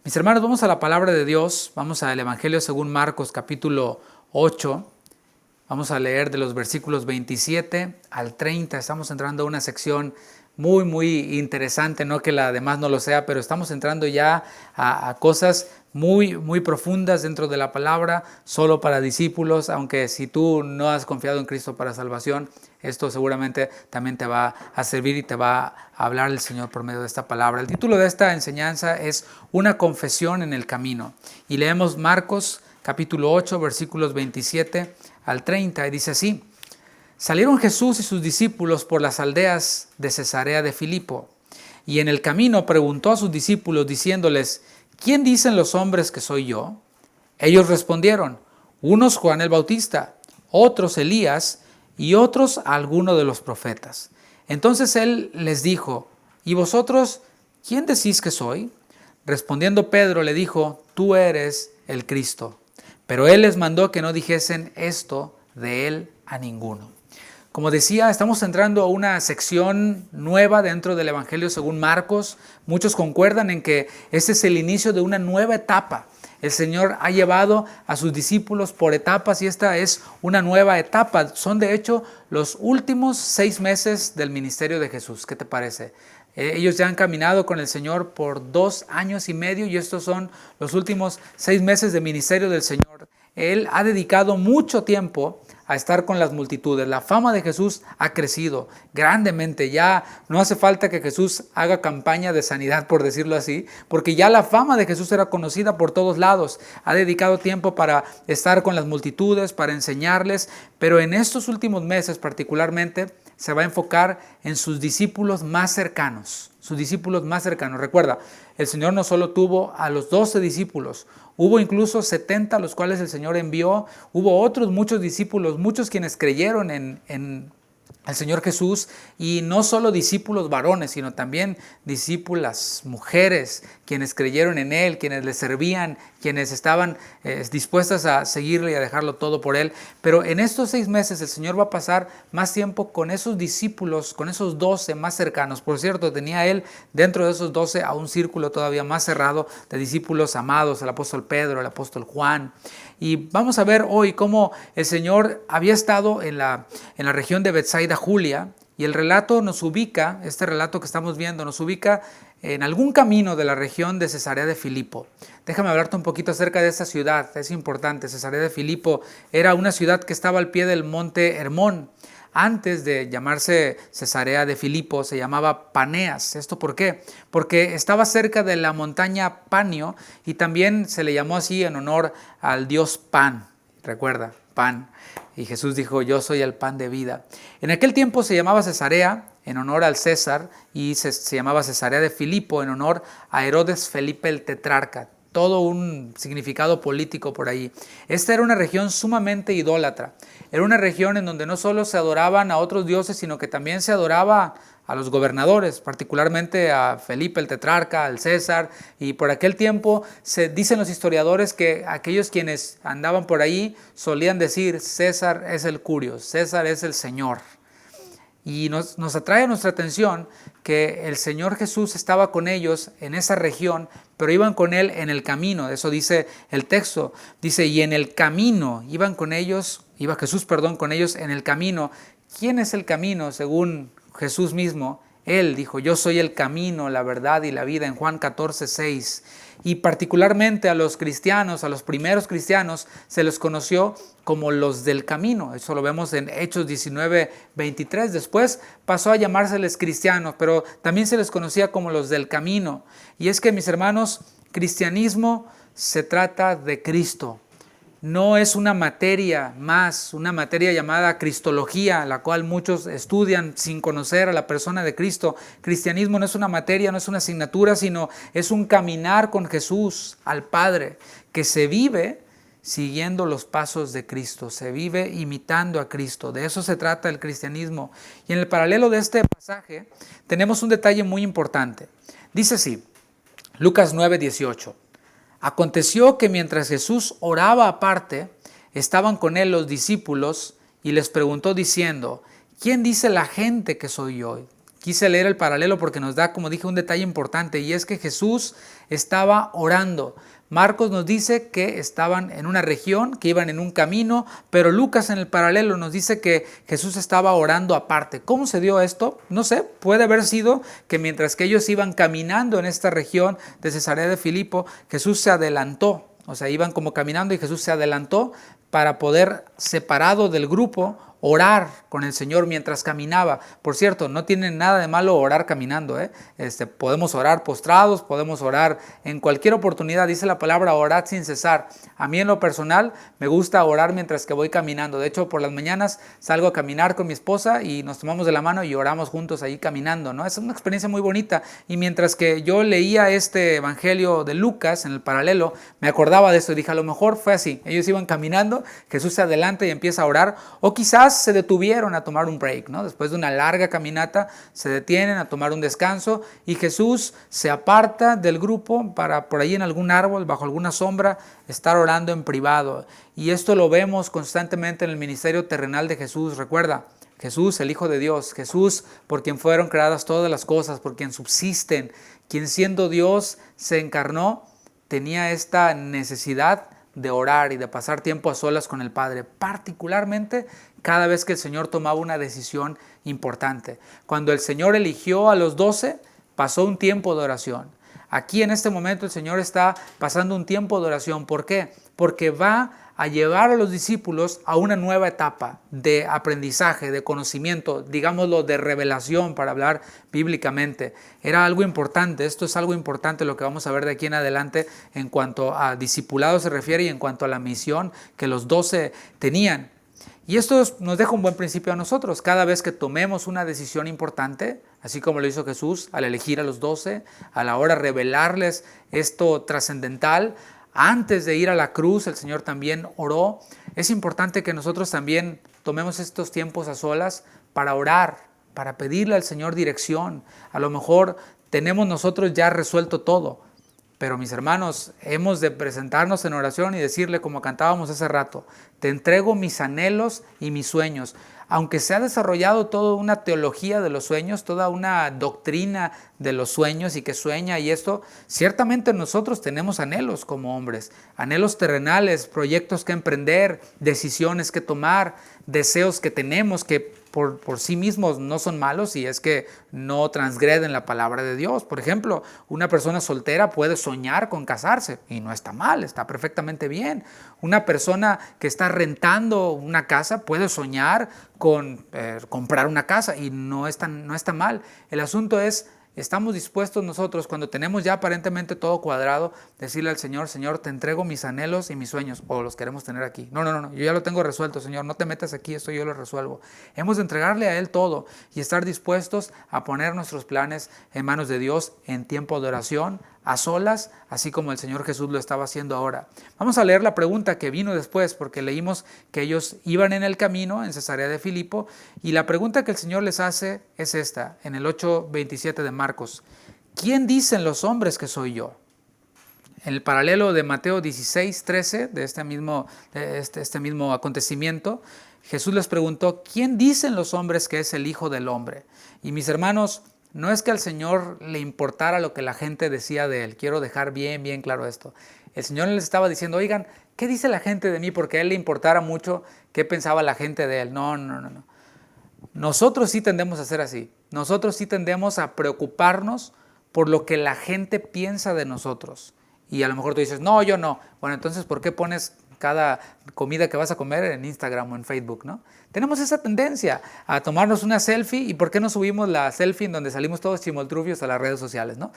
Mis hermanos, vamos a la palabra de Dios, vamos al Evangelio según Marcos capítulo 8, vamos a leer de los versículos 27 al 30, estamos entrando a una sección muy interesante, no que la demás no lo sea, pero estamos entrando ya a cosas muy profundas dentro de la palabra, solo para discípulos, aunque si tú no has confiado en Cristo para salvación, esto seguramente también te va a servir y te va a hablar el Señor por medio de esta palabra. El título de esta enseñanza es Una confesión en el camino. Y leemos Marcos capítulo 8, versículos 27 al 30, y dice así: Salieron Jesús y sus discípulos por las aldeas de Cesarea de Filipo, y en el camino preguntó a sus discípulos diciéndoles: ¿Quién dicen los hombres que soy yo? Ellos respondieron: unos Juan el Bautista, otros Elías, y otros alguno de los profetas. Entonces él les dijo: ¿Y vosotros quién decís que soy? Respondiendo Pedro le dijo: Tú eres el Cristo. Pero él les mandó que no dijesen esto de él a ninguno. Como decía, estamos entrando a una sección nueva dentro del Evangelio según Marcos. Muchos concuerdan en que este es el inicio de una nueva etapa. El Señor ha llevado a sus discípulos por etapas y esta es una nueva etapa. Son de hecho los últimos 6 meses del ministerio de Jesús. ¿Qué te parece? Ellos ya han caminado con el Señor por 2 años y medio y estos son los últimos 6 meses de ministerio del Señor. Él ha dedicado mucho tiempo a estar con las multitudes. La fama de Jesús ha crecido grandemente. Ya no hace falta que Jesús haga campaña de sanidad, por decirlo así, porque ya la fama de Jesús era conocida por todos lados. Ha dedicado tiempo para estar con las multitudes, para enseñarles, pero en estos últimos meses particularmente se va a enfocar en sus discípulos más cercanos. Sus discípulos más cercanos. Recuerda, el Señor no solo tuvo a los 12 discípulos, hubo incluso 70 a los cuales el Señor envió, hubo otros muchos discípulos, muchos quienes creyeron en el Señor Jesús, y no solo discípulos varones, sino también discípulas mujeres, quienes creyeron en Él, quienes le servían, quienes estaban dispuestas a seguirle y a dejarlo todo por Él. Pero en estos 6 meses el Señor va a pasar más tiempo con esos discípulos, con esos 12 más cercanos. Por cierto, tenía Él dentro de esos 12 a un círculo todavía más cerrado de discípulos amados, el apóstol Pedro, el apóstol Juan. Y vamos a ver hoy cómo el Señor había estado en la región de Betsaida, Julia, y el relato nos ubica, este relato que estamos viendo, nos ubica en algún camino de la región de Cesarea de Filipo. Déjame hablarte un poquito acerca de esta ciudad, es importante. Cesarea de Filipo era una ciudad que estaba al pie del monte Hermón. Antes de llamarse Cesarea de Filipo se llamaba Paneas. ¿Esto por qué? Porque estaba cerca de la montaña Panio y también se le llamó así en honor al dios Pan. Recuerda, Pan. Y Jesús dijo: yo soy el pan de vida. En aquel tiempo se llamaba Cesarea en honor al César y se llamaba Cesarea de Filipo en honor a Herodes Felipe el tetrarca. Todo un significado político por ahí. Esta era una región sumamente idólatra. Era una región en donde no solo se adoraban a otros dioses, sino que también se adoraba a los gobernadores, particularmente a Felipe el tetrarca, al César. Y por aquel tiempo se dicen los historiadores que aquellos quienes andaban por ahí solían decir: César es el Curios, César es el Señor. Y nos atrae a nuestra atención que el Señor Jesús estaba con ellos en esa región, pero iban con Él en el camino. Eso dice el texto. Dice: y en el camino iba Jesús con ellos en el camino. ¿Quién es el camino? Según Jesús mismo, Él dijo: yo soy el camino, la verdad y la vida, en Juan 14:6. Y particularmente a los cristianos, a los primeros cristianos, se les conoció como los del camino. Eso lo vemos en Hechos 19:23. Después pasó a llamárseles cristianos, pero también se les conocía como los del camino. Y es que, mis hermanos, cristianismo se trata de Cristo. No es una materia más, una materia llamada cristología, la cual muchos estudian sin conocer a la persona de Cristo. Cristianismo no es una materia, no es una asignatura, sino es un caminar con Jesús al Padre, que se vive siguiendo los pasos de Cristo, se vive imitando a Cristo. De eso se trata el cristianismo. Y en el paralelo de este pasaje tenemos un detalle muy importante. Dice así, Lucas 9:18. Aconteció que mientras Jesús oraba aparte, estaban con él los discípulos y les preguntó diciendo: ¿quién dice la gente que soy yo? Quise leer el paralelo porque nos da, como dije, un detalle importante, y es que Jesús estaba orando. Marcos nos dice que estaban en una región, que iban en un camino, pero Lucas en el paralelo nos dice que Jesús estaba orando aparte. ¿Cómo se dio esto? No sé, puede haber sido que mientras que ellos iban caminando en esta región de Cesarea de Filipo, Jesús se adelantó. O sea, iban como caminando y Jesús se adelantó para poder, separado del grupo, orar con el Señor mientras caminaba. Por cierto, no tiene nada de malo orar caminando, ¿eh? Podemos orar postrados, podemos orar en cualquier oportunidad. Dice la palabra orad sin cesar. A mí en lo personal me gusta orar mientras que voy caminando. De hecho, por las mañanas salgo a caminar con mi esposa y nos tomamos de la mano y oramos juntos ahí caminando, ¿no? Es una experiencia muy bonita. Y mientras que yo leía este evangelio de Lucas en el paralelo, me acordaba de esto y dije, a lo mejor fue así. Ellos iban caminando, Jesús se adelanta y empieza a orar, o quizás se detuvieron a tomar un break, ¿no? Después de una larga caminata se detienen a tomar un descanso y Jesús se aparta del grupo para por ahí en algún árbol, bajo alguna sombra, estar orando en privado. Y esto lo vemos constantemente en el ministerio terrenal de Jesús. Recuerda, Jesús, el Hijo de Dios, Jesús por quien fueron creadas todas las cosas, por quien subsisten, quien siendo Dios se encarnó, tenía esta necesidad de orar y de pasar tiempo a solas con el Padre, particularmente cada vez que el Señor tomaba una decisión importante. Cuando el Señor eligió a los 12, pasó un tiempo de oración. Aquí en este momento el Señor está pasando un tiempo de oración. ¿Por qué? Porque va a llevar a los discípulos a una nueva etapa de aprendizaje, de conocimiento, digámoslo, de revelación, para hablar bíblicamente. Era algo importante, esto es algo importante lo que vamos a ver de aquí en adelante en cuanto a discipulado se refiere y en cuanto a la misión que los 12 tenían. Y esto nos deja un buen principio a nosotros. Cada vez que tomemos una decisión importante, así como lo hizo Jesús al elegir a los 12, a la hora de revelarles esto trascendental, antes de ir a la cruz, el Señor también oró. Es importante que nosotros también tomemos estos tiempos a solas para orar, para pedirle al Señor dirección. A lo mejor tenemos nosotros ya resuelto todo, pero mis hermanos, hemos de presentarnos en oración y decirle, como cantábamos hace rato, te entrego mis anhelos y mis sueños. Aunque se ha desarrollado toda una teología de los sueños, toda una doctrina de los sueños y que sueña y esto, ciertamente nosotros tenemos anhelos como hombres, anhelos terrenales, proyectos que emprender, decisiones que tomar, deseos que tenemos que por sí mismos no son malos si es que no transgreden la palabra de Dios. Por ejemplo, una persona soltera puede soñar con casarse y no está mal, está perfectamente bien. Una persona que está rentando una casa puede soñar con comprar una casa y no está mal. El asunto es, ¿estamos dispuestos nosotros, cuando tenemos ya aparentemente todo cuadrado, decirle al Señor, Señor, te entrego mis anhelos y mis sueños, o los queremos tener aquí? No, yo ya lo tengo resuelto, Señor, no te metas aquí, esto yo lo resuelvo. Hemos de entregarle a Él todo y estar dispuestos a poner nuestros planes en manos de Dios en tiempo de oración, a solas, así como el Señor Jesús lo estaba haciendo ahora. Vamos a leer la pregunta que vino después, porque leímos que ellos iban en el camino en Cesarea de Filipo, y la pregunta que el Señor les hace es esta, en el 8:27 de Marcos. ¿Quién dicen los hombres que soy yo? En el paralelo de Mateo 16:13, de este mismo acontecimiento, Jesús les preguntó, ¿quién dicen los hombres que es el Hijo del Hombre? Y mis hermanos, no es que al Señor le importara lo que la gente decía de Él. Quiero dejar bien claro esto. El Señor les estaba diciendo, oigan, ¿qué dice la gente de mí? Porque a Él le importara mucho qué pensaba la gente de Él. No. Nosotros sí tendemos a ser así. Nosotros sí tendemos a preocuparnos por lo que la gente piensa de nosotros. Y a lo mejor tú dices, no, yo no. Bueno, entonces, ¿por qué pones cada comida que vas a comer en Instagram o en Facebook, ¿no? Tenemos esa tendencia a tomarnos una selfie, y ¿por qué no subimos la selfie en donde salimos todos chimoltrufios a las redes sociales, ¿no?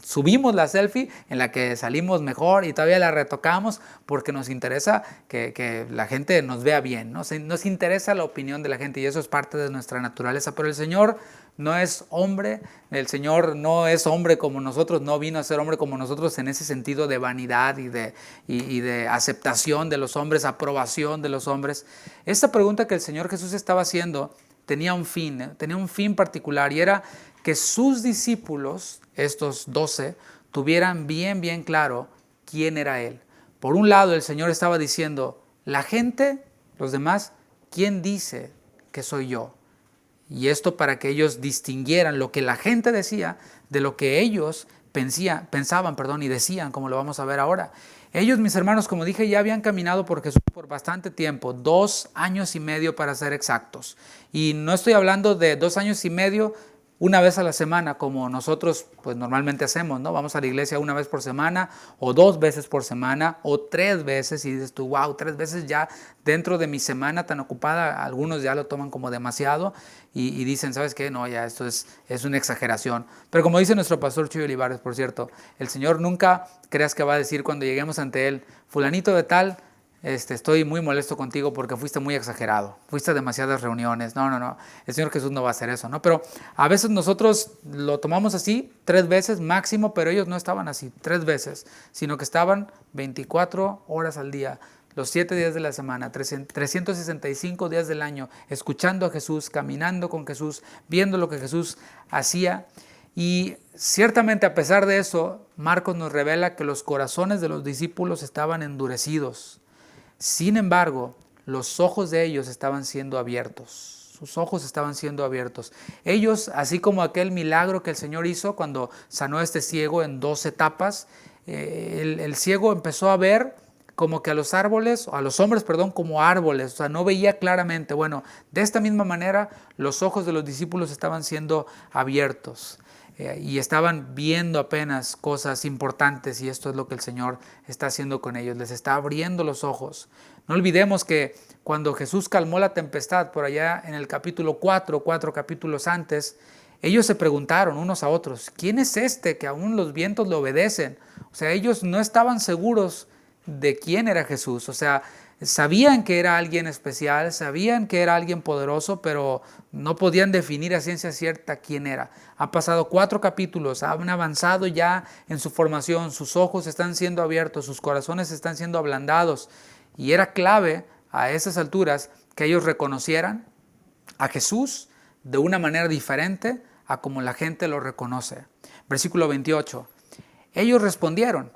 Subimos la selfie en la que salimos mejor y todavía la retocamos porque nos interesa que la gente nos vea bien, ¿no? Nos interesa la opinión de la gente y eso es parte de nuestra naturaleza, pero el Señor no es hombre, el Señor no es hombre como nosotros, no vino a ser hombre como nosotros en ese sentido de vanidad y de aceptación de los hombres, aprobación de los hombres. Esta pregunta que el Señor Jesús estaba haciendo tenía un fin particular, y era que sus discípulos, estos 12, tuvieran bien claro quién era Él. Por un lado, el Señor estaba diciendo, la gente, los demás, ¿quién dice que soy yo? Y esto para que ellos distinguieran lo que la gente decía de lo que ellos pensaban y decían, como lo vamos a ver ahora. Ellos, mis hermanos, como dije, ya habían caminado por Jesús por bastante tiempo, 2 años y medio para ser exactos. Y no estoy hablando de 2 años y medio una vez a la semana, como nosotros pues normalmente hacemos, ¿no? Vamos a la iglesia una vez por semana, o 2 veces por semana, o 3 veces, y dices tú, wow, 3 veces ya dentro de mi semana tan ocupada, algunos ya lo toman como demasiado, y dicen, ¿sabes qué? No, ya esto es una exageración. Pero como dice nuestro pastor Chuy Olivares, por cierto, el Señor nunca creas que va a decir cuando lleguemos ante Él, fulanito de tal, estoy muy molesto contigo porque fuiste muy exagerado, fuiste a demasiadas reuniones. No, el Señor Jesús no va a hacer eso, ¿no? Pero a veces nosotros lo tomamos así, 3 veces máximo, pero ellos no estaban así, 3 veces, sino que estaban 24 horas al día, los 7 días de la semana, 365 días del año, escuchando a Jesús, caminando con Jesús, viendo lo que Jesús hacía. Y ciertamente a pesar de eso, Marcos nos revela que los corazones de los discípulos estaban endurecidos. Sin embargo, los ojos de ellos estaban siendo abiertos. Sus ojos estaban siendo abiertos. Ellos, así como aquel milagro que el Señor hizo cuando sanó a este ciego en 2 etapas, el ciego empezó a ver como que a los árboles, o a los hombres, como árboles, o sea, no veía claramente. Bueno, de esta misma manera, los ojos de los discípulos estaban siendo abiertos. Y estaban viendo apenas cosas importantes, y esto es lo que el Señor está haciendo con ellos, les está abriendo los ojos. No olvidemos que cuando Jesús calmó la tempestad por allá en el capítulo 4 capítulos antes, ellos se preguntaron unos a otros, ¿quién es este que aún los vientos le obedecen? O sea, ellos no estaban seguros de quién era Jesús. O sea, sabían que era alguien especial, sabían que era alguien poderoso, pero no podían definir a ciencia cierta quién era. Han pasado 4 capítulos, han avanzado ya en su formación, sus ojos están siendo abiertos, sus corazones están siendo ablandados. Y era clave a esas alturas que ellos reconocieran a Jesús de una manera diferente a como la gente lo reconoce. Versículo 28. Ellos respondieron,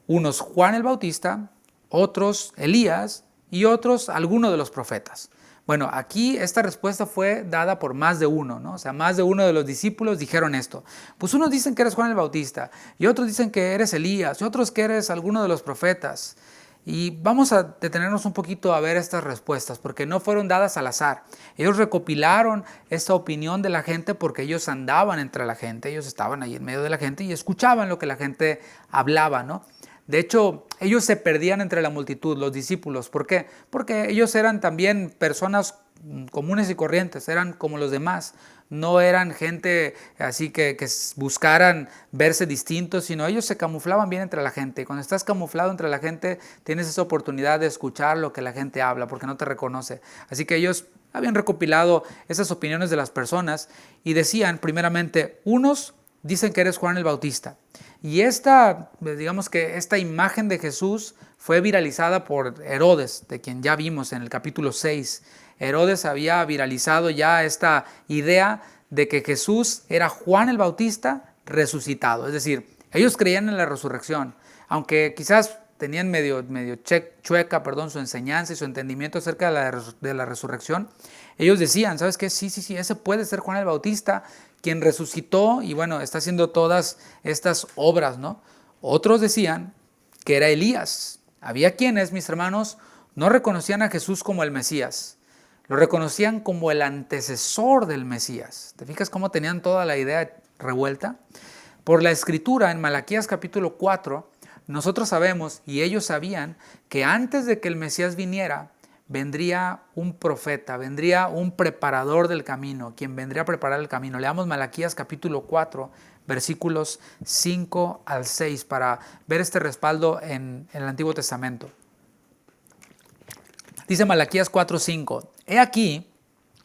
unos Juan el Bautista, otros Elías y otros alguno de los profetas. Bueno, aquí esta respuesta fue dada por más de uno, ¿no? O sea, más de uno de los discípulos dijeron esto. Pues unos dicen que eres Juan el Bautista, y otros dicen que eres Elías, y otros que eres alguno de los profetas. Y vamos a detenernos un poquito a ver estas respuestas, porque no fueron dadas al azar. Ellos recopilaron esta opinión de la gente porque ellos andaban entre la gente, ellos estaban ahí en medio de la gente y escuchaban lo que la gente hablaba, ¿no? De hecho, ellos se perdían entre la multitud, los discípulos. ¿Por qué? Porque ellos eran también personas comunes y corrientes, eran como los demás. No eran gente así que buscaran verse distintos, sino ellos se camuflaban bien entre la gente. Cuando estás camuflado entre la gente, tienes esa oportunidad de escuchar lo que la gente habla, porque no te reconoce. Así que ellos habían recopilado esas opiniones de las personas y decían, primeramente, unos dicen que eres Juan el Bautista. Y digamos que esta imagen de Jesús fue viralizada por Herodes, de quien ya vimos en el capítulo 6. Herodes había viralizado ya esta idea de que Jesús era Juan el Bautista resucitado. Es decir, ellos creían en la resurrección, aunque quizás tenían medio chueca su enseñanza y su entendimiento acerca de la resurrección. Ellos decían, ¿sabes qué? Sí, ese puede ser Juan el Bautista, quien resucitó y bueno, está haciendo todas estas obras, ¿no? Otros decían que era Elías. Había quienes, mis hermanos, no reconocían a Jesús como el Mesías. Lo reconocían como el antecesor del Mesías. ¿Te fijas cómo tenían toda la idea revuelta? Por la Escritura, en Malaquías capítulo 4, nosotros sabemos, y ellos sabían, que antes de que el Mesías viniera, vendría un profeta, vendría un preparador del camino, quien vendría a preparar el camino. Leamos Malaquías capítulo 4, versículos 5 al 6, para ver este respaldo en el Antiguo Testamento. Dice Malaquías 4:5, he aquí,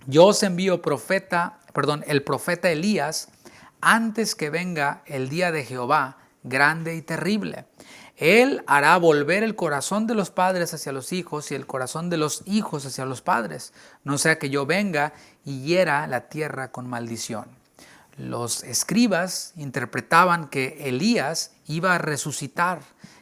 yo os envío el profeta Elías, antes que venga el día de Jehová, grande y terrible. Él hará volver el corazón de los padres hacia los hijos y el corazón de los hijos hacia los padres, no sea que yo venga y hiera la tierra con maldición. Los escribas interpretaban que Elías iba a resucitar,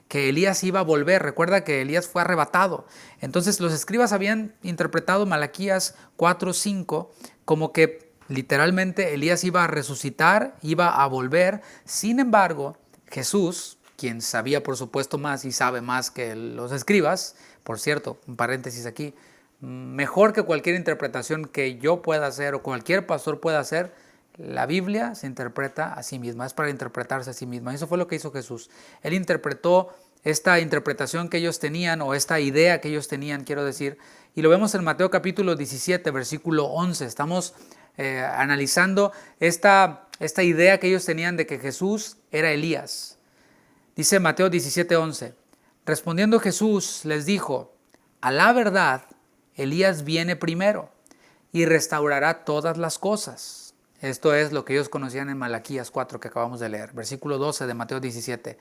que Elías iba a volver. Recuerda que Elías fue arrebatado. Entonces los escribas habían interpretado Malaquías 4:5 como que Literalmente Elías iba a resucitar, iba a volver. Sin embargo, Jesús, quien sabía por supuesto más y sabe más que los escribas, por cierto, un paréntesis aquí, mejor que cualquier interpretación que yo pueda hacer o cualquier pastor pueda hacer, la Biblia se interpreta a sí misma, es para interpretarse a sí misma. Eso fue lo que hizo Jesús. Él interpretó esta interpretación que ellos tenían, o esta idea que ellos tenían, quiero decir, y lo vemos en Mateo capítulo 17, versículo 11. Estamos analizando esta idea que ellos tenían de que Jesús era Elías. Dice Mateo 17, 11. Respondiendo Jesús les dijo: a la verdad, Elías viene primero y restaurará todas las cosas. Esto es lo que ellos conocían en Malaquías 4 que acabamos de leer, versículo 12 de Mateo 17.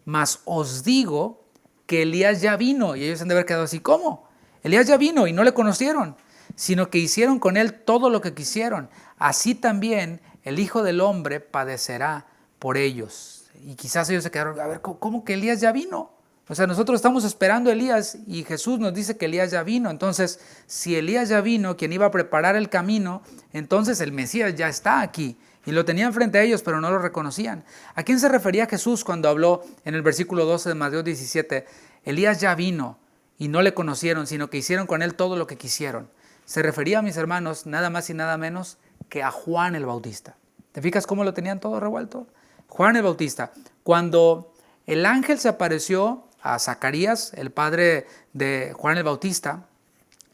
Mas os digo que Elías ya vino. Y ellos han de haber quedado así, ¿cómo? Elías ya vino y no le conocieron, sino que hicieron con él todo lo que quisieron. Así también el Hijo del Hombre padecerá por ellos. Y quizás ellos se quedaron, a ver, ¿cómo que Elías ya vino? O sea, nosotros estamos esperando a Elías y Jesús nos dice que Elías ya vino. Entonces, si Elías ya vino, quien iba a preparar el camino, entonces el Mesías ya está aquí. Y lo tenían frente a ellos, pero no lo reconocían. ¿A quién se refería Jesús cuando habló en el versículo 12 de Mateo 17? Elías ya vino y no le conocieron, sino que hicieron con él todo lo que quisieron. Se refería, mis hermanos, nada más y nada menos que a Juan el Bautista. ¿Te fijas cómo lo tenían todo revuelto? Juan el Bautista. Cuando el ángel se apareció a Zacarías, el padre de Juan el Bautista,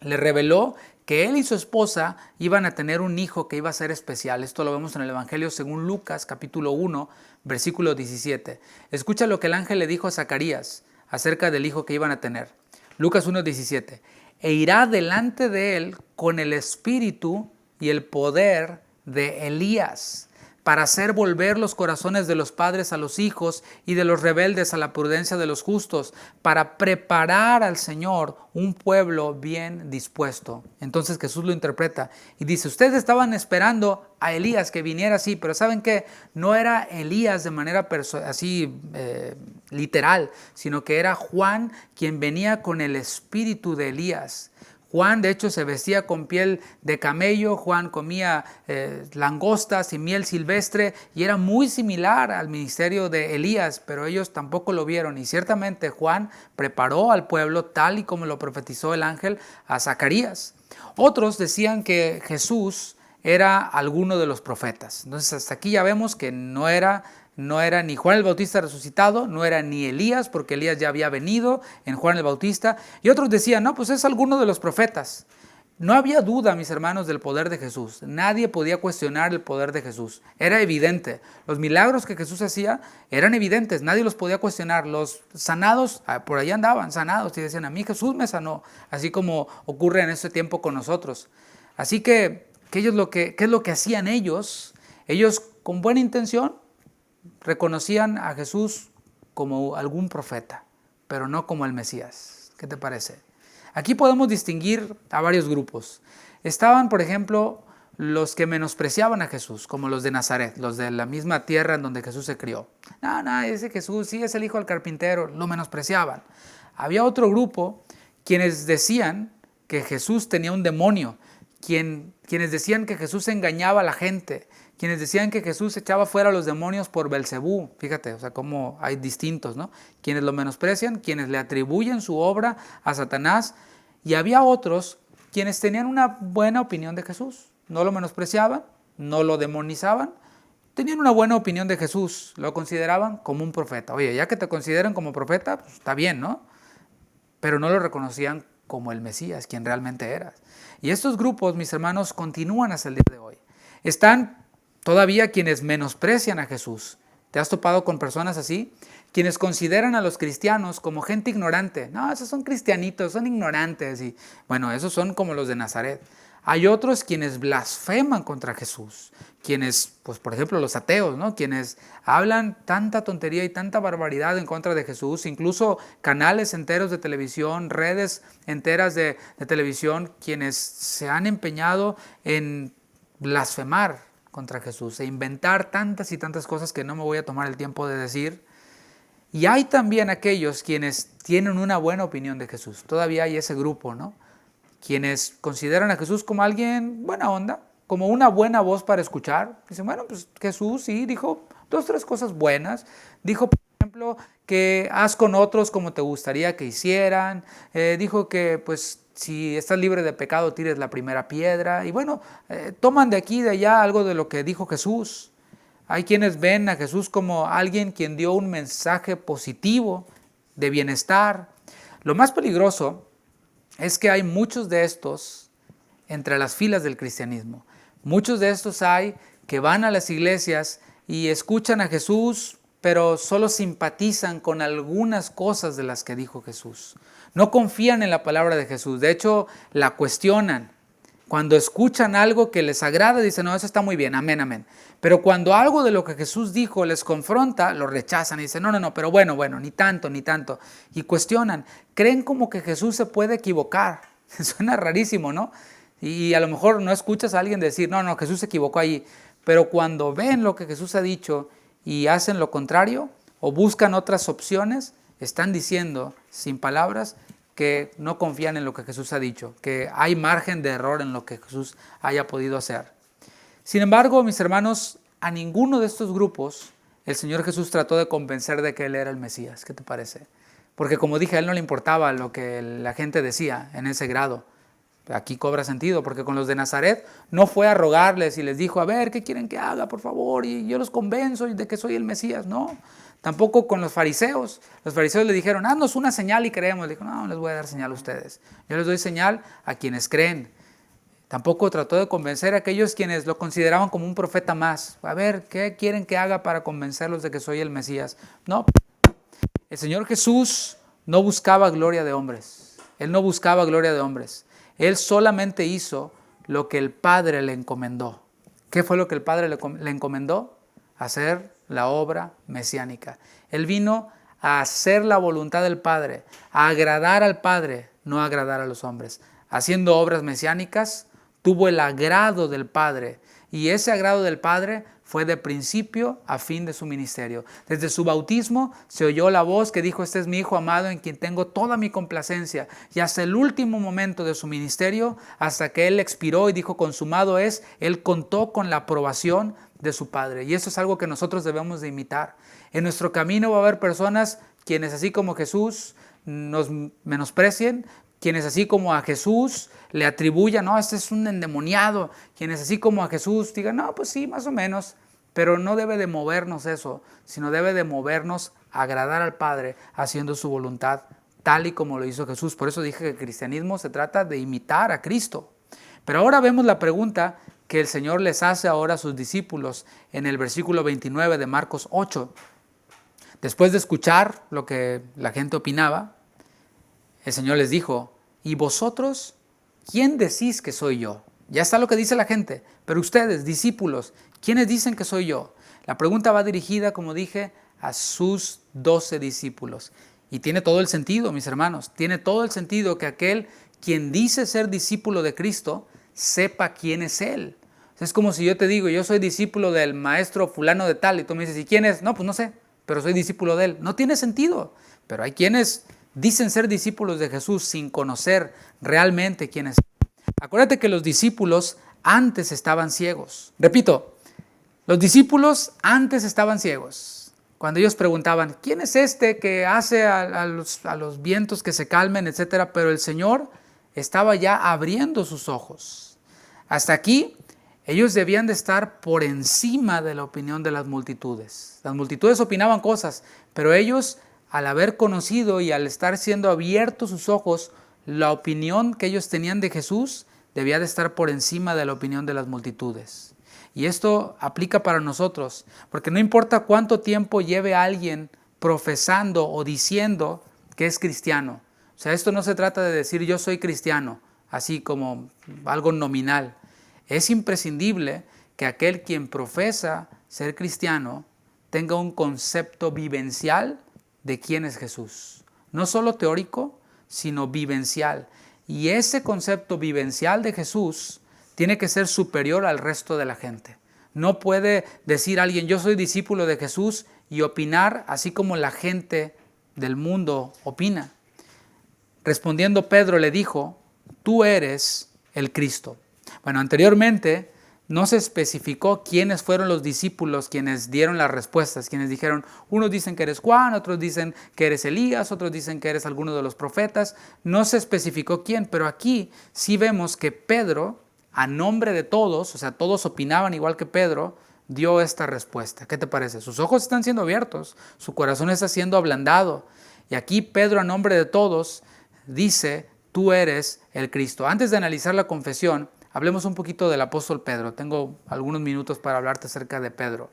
le reveló que él y su esposa iban a tener un hijo que iba a ser especial. Esto lo vemos en el Evangelio según Lucas, capítulo 1, versículo 17. Escucha lo que el ángel le dijo a Zacarías acerca del hijo que iban a tener. Lucas 1, 17. E irá delante de él con el espíritu y el poder de Elías, para hacer volver los corazones de los padres a los hijos y de los rebeldes a la prudencia de los justos, para preparar al Señor un pueblo bien dispuesto. Entonces Jesús lo interpreta y dice, ustedes estaban esperando a Elías que viniera así, pero ¿saben qué? No era Elías de manera así literal, sino que era Juan quien venía con el espíritu de Elías. Juan, de hecho, se vestía con piel de camello, Juan comía langostas y miel silvestre y era muy similar al ministerio de Elías, pero ellos tampoco lo vieron. Y ciertamente Juan preparó al pueblo tal y como lo profetizó el ángel a Zacarías. Otros decían que Jesús era alguno de los profetas. Entonces hasta aquí ya vemos que no era ni Juan el Bautista resucitado, no era ni Elías, porque Elías ya había venido en Juan el Bautista. Y otros decían, no, pues es alguno de los profetas. No había duda, mis hermanos, del poder de Jesús. Nadie podía cuestionar el poder de Jesús. Era evidente. Los milagros que Jesús hacía eran evidentes. Nadie los podía cuestionar. Los sanados, por ahí andaban sanados y decían, a mí Jesús me sanó. Así como ocurre en este tiempo con nosotros. Así que, ¿qué es lo que hacían ellos? Ellos, con buena intención, reconocían a Jesús como algún profeta, pero no como el Mesías. ¿Qué te parece? Aquí podemos distinguir a varios grupos. Estaban, por ejemplo, los que menospreciaban a Jesús, como los de Nazaret, los de la misma tierra en donde Jesús se crió. No, ese Jesús sí es el hijo del carpintero, lo menospreciaban. Había otro grupo quienes decían que Jesús tenía un demonio, quienes decían que Jesús engañaba a la gente, quienes decían que Jesús echaba fuera a los demonios por Belcebú. Fíjate, o sea, cómo hay distintos, ¿no? Quienes lo menosprecian, quienes le atribuyen su obra a Satanás. Y había otros quienes tenían una buena opinión de Jesús. No lo menospreciaban, no lo demonizaban. Tenían una buena opinión de Jesús, lo consideraban como un profeta. Oye, ya que te consideran como profeta, pues está bien, ¿no? Pero no lo reconocían como el Mesías, quien realmente eras. Y estos grupos, mis hermanos, continúan hasta el día de hoy. Están todavía quienes menosprecian a Jesús. ¿Te has topado con personas así? Quienes consideran a los cristianos como gente ignorante. No, esos son cristianitos, son ignorantes. Y bueno, esos son como los de Nazaret. Hay otros quienes blasfeman contra Jesús. Quienes, pues por ejemplo los ateos, ¿no? Quienes hablan tanta tontería y tanta barbaridad en contra de Jesús. Incluso canales enteros de televisión, redes enteras de televisión, quienes se han empeñado en blasfemar contra Jesús e inventar tantas y tantas cosas que no me voy a tomar el tiempo de decir. Y hay también aquellos quienes tienen una buena opinión de Jesús. Todavía hay ese grupo, ¿no? Quienes consideran a Jesús como alguien buena onda, como una buena voz para escuchar. Dicen, bueno, pues Jesús sí dijo 2, 3 cosas buenas. Dijo, por ejemplo, que haz con otros como te gustaría que hicieran. Dijo que pues si estás libre de pecado tires la primera piedra. Y bueno, toman de aquí y de allá algo de lo que dijo Jesús. Hay quienes ven a Jesús como alguien quien dio un mensaje positivo de bienestar. Lo más peligroso es que hay muchos de estos entre las filas del cristianismo. Muchos de estos hay que van a las iglesias y escuchan a Jesús, pero solo simpatizan con algunas cosas de las que dijo Jesús. No confían en la palabra de Jesús, de hecho la cuestionan. Cuando escuchan algo que les agrada, dicen, no, eso está muy bien, amén, amén. Pero cuando algo de lo que Jesús dijo les confronta, lo rechazan y dicen, no, pero bueno, ni tanto. Y cuestionan, creen como que Jesús se puede equivocar. Suena rarísimo, ¿no? Y a lo mejor no escuchas a alguien decir, no, Jesús se equivocó ahí. Pero cuando ven lo que Jesús ha dicho y hacen lo contrario o buscan otras opciones, están diciendo, sin palabras, que no confían en lo que Jesús ha dicho, que hay margen de error en lo que Jesús haya podido hacer. Sin embargo, mis hermanos, a ninguno de estos grupos el Señor Jesús trató de convencer de que Él era el Mesías. ¿Qué te parece? Porque como dije, a Él no le importaba lo que la gente decía en ese grado. Aquí cobra sentido, porque con los de Nazaret no fue a rogarles y les dijo, a ver, ¿qué quieren que haga, por favor? Y yo los convenzo de que soy el Mesías. No, tampoco con los fariseos. Los fariseos le dijeron, haznos una señal y creemos. Le dijo, no les voy a dar señal a ustedes. Yo les doy señal a quienes creen. Tampoco trató de convencer a aquellos quienes lo consideraban como un profeta más. A ver, ¿qué quieren que haga para convencerlos de que soy el Mesías? No, el Señor Jesús no buscaba gloria de hombres. Él no buscaba gloria de hombres. Él solamente hizo lo que el Padre le encomendó. ¿Qué fue lo que el Padre le encomendó? Hacer la obra mesiánica. Él vino a hacer la voluntad del Padre, a agradar al Padre, no a agradar a los hombres. Haciendo obras mesiánicas, tuvo el agrado del Padre. Y ese agrado del Padre fue de principio a fin de su ministerio. Desde su bautismo se oyó la voz que dijo, este es mi Hijo amado en quien tengo toda mi complacencia. Y hasta el último momento de su ministerio, hasta que Él expiró y dijo, consumado es, Él contó con la aprobación de su Padre. Y eso es algo que nosotros debemos de imitar. En nuestro camino va a haber personas quienes así como Jesús nos menosprecien, quienes así como a Jesús le atribuyan, no, este es un endemoniado, quienes así como a Jesús digan, no, pues sí, más o menos, pero no debe de movernos eso, sino debe de movernos a agradar al Padre haciendo su voluntad, tal y como lo hizo Jesús. Por eso dije que el cristianismo se trata de imitar a Cristo. Pero ahora vemos la pregunta que el Señor les hace ahora a sus discípulos en el versículo 29 de Marcos 8. Después de escuchar lo que la gente opinaba, el Señor les dijo, ¿y vosotros quién decís que soy yo? Ya está lo que dice la gente, pero ustedes, discípulos, ¿quiénes dicen que soy yo? La pregunta va dirigida, como dije, a sus 12 discípulos. Y tiene todo el sentido, mis hermanos, tiene todo el sentido que aquel quien dice ser discípulo de Cristo sepa quién es Él. Es como si yo te digo, yo soy discípulo del maestro fulano de tal, y tú me dices, ¿y quién es? No, pues no sé, pero soy discípulo de Él. No tiene sentido, pero hay quienes dicen ser discípulos de Jesús sin conocer realmente quién es. Acuérdate que los discípulos antes estaban ciegos. Repito, los discípulos antes estaban ciegos. Cuando ellos preguntaban, ¿quién es este que hace a los vientos que se calmen, etcétera? Pero el Señor estaba ya abriendo sus ojos. Hasta aquí, ellos debían de estar por encima de la opinión de las multitudes. Las multitudes opinaban cosas, pero ellos, al haber conocido y al estar siendo abiertos sus ojos, la opinión que ellos tenían de Jesús debía de estar por encima de la opinión de las multitudes. Y esto aplica para nosotros, porque no importa cuánto tiempo lleve alguien profesando o diciendo que es cristiano. O sea, esto no se trata de decir yo soy cristiano, así como algo nominal. Es imprescindible que aquel quien profesa ser cristiano tenga un concepto vivencial de quién es Jesús. No solo teórico, sino vivencial. Y ese concepto vivencial de Jesús tiene que ser superior al resto de la gente. No puede decir alguien, yo soy discípulo de Jesús, y opinar así como la gente del mundo opina. Respondiendo Pedro le dijo, tú eres el Cristo. Bueno, anteriormente no se especificó quiénes fueron los discípulos quienes dieron las respuestas, quienes dijeron, unos dicen que eres Juan, otros dicen que eres Elías, otros dicen que eres alguno de los profetas. No se especificó quién, pero aquí sí vemos que Pedro, a nombre de todos, o sea, todos opinaban igual que Pedro, dio esta respuesta. ¿Qué te parece? Sus ojos están siendo abiertos, su corazón está siendo ablandado. Y aquí Pedro, a nombre de todos, dice, tú eres el Cristo. Antes de analizar la confesión, hablemos un poquito del apóstol Pedro. Tengo algunos minutos para hablarte acerca de Pedro.